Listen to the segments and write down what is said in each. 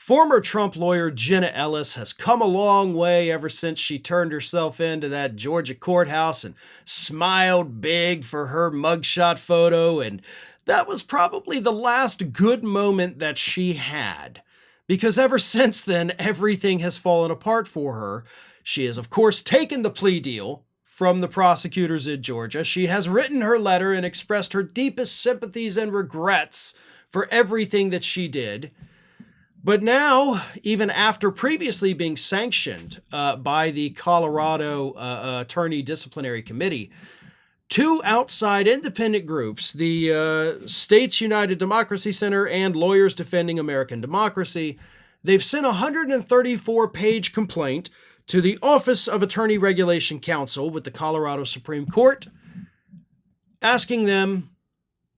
Former Trump lawyer Jenna Ellis has come a long way ever since she turned herself into that Georgia courthouse and smiled big for her mugshot photo, and that was probably the last good moment that she had. Because ever since then, everything has fallen apart for her. She has, of course, taken the plea deal from the prosecutors in Georgia. She has written her letter and expressed her deepest sympathies and regrets for everything that she did. But now, even after previously being sanctioned by the Colorado Attorney Disciplinary Committee, two outside independent groups, the States United Democracy Center and Lawyers Defending American Democracy, they've sent a 134-page complaint to the Office of Attorney Regulation Counsel with the Colorado Supreme Court, asking them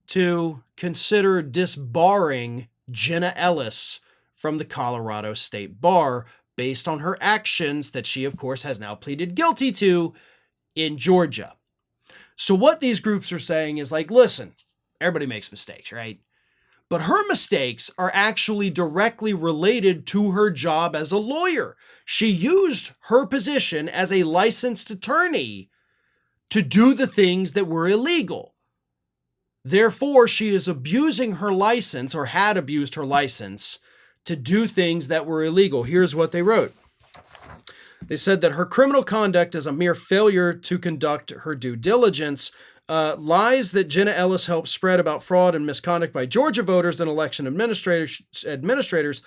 to consider disbarring Jenna Ellis from the Colorado State Bar based on her actions that she, of course, has now pleaded guilty to in Georgia. So what these groups are saying is like, listen, everybody makes mistakes, right? But her mistakes are actually directly related to her job as a lawyer. She used her position as a licensed attorney to do the things that were illegal. Therefore, she is abusing her license, or had abused her license, to do things that were illegal. Here's what they wrote. They said that her criminal conduct is a mere failure to conduct her due diligence. Lies that Jenna Ellis helped spread about fraud and misconduct by Georgia voters and election administrators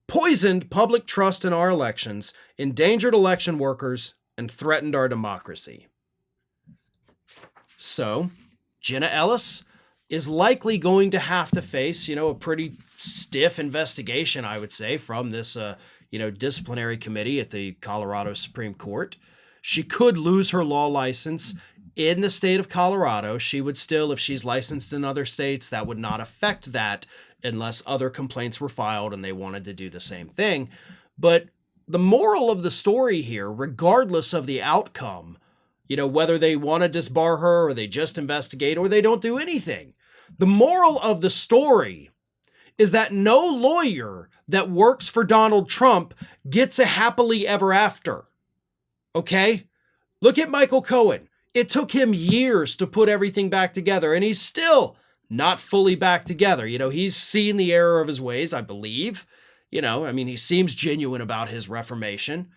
poisoned public trust in our elections, endangered election workers, and threatened our democracy. So, Jenna Ellis is likely going to have to face, a pretty stiff investigation, I would say, from this, disciplinary committee at the Colorado Supreme Court. She could lose her law license in the state of Colorado. She would still, if she's licensed in other states, that would not affect that unless other complaints were filed and they wanted to do the same thing. But the moral of the story here, regardless of the outcome, whether they want to disbar her or they just investigate or they don't do anything, the moral of the story is that no lawyer that works for Donald Trump gets a happily ever after. Okay? Look at Michael Cohen. It took him years to put everything back together, and he's still not fully back together. He's seen the error of his ways, I believe. He seems genuine about his reformation.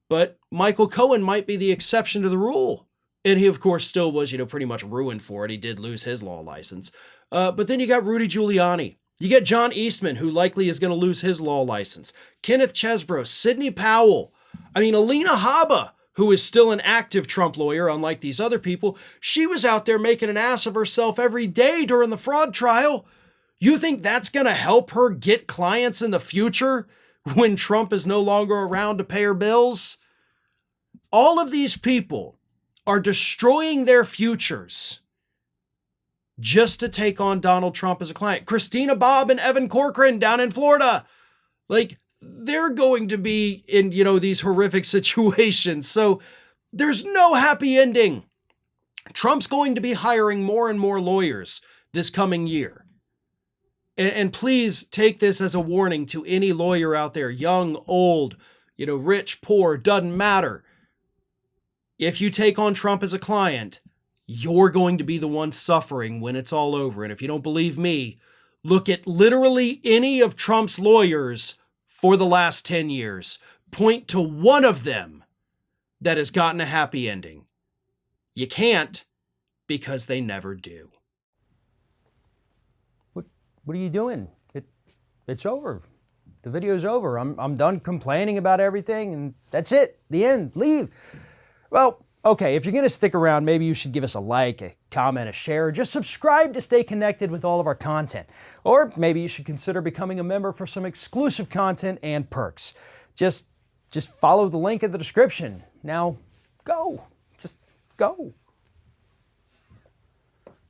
But Michael Cohen might be the exception to the rule. And he, of course, still was, pretty much ruined for it. He did lose his law license. But then you got Rudy Giuliani. You get John Eastman, who likely is going to lose his law license. Kenneth Chesebro, Sidney Powell. Alina Habba, who is still an active Trump lawyer, unlike these other people. She was out there making an ass of herself every day during the fraud trial. You think that's going to help her get clients in the future when Trump is no longer around to pay her bills? All of these people are destroying their futures just to take on Donald Trump as a client. Christina Bobb and Evan Corcoran down in Florida. They're going to be in, these horrific situations. So there's no happy ending. Trump's going to be hiring more and more lawyers this coming year. And please take this as a warning to any lawyer out there, young, old, rich, poor, doesn't matter. If you take on Trump as a client, you're going to be the one suffering when it's all over. And if you don't believe me, look at literally any of Trump's lawyers for the last 10 years. Point to one of them that has gotten a happy ending. You can't, because they never do. What are you doing? It's over. The video's over. I'm done complaining about everything, and that's it. The end. Leave. Well, okay, if you're going to stick around, maybe you should give us a like, a comment, a share, or just subscribe to stay connected with all of our content. Or maybe you should consider becoming a member for some exclusive content and perks. Just follow the link in the description. Now, go. Just go.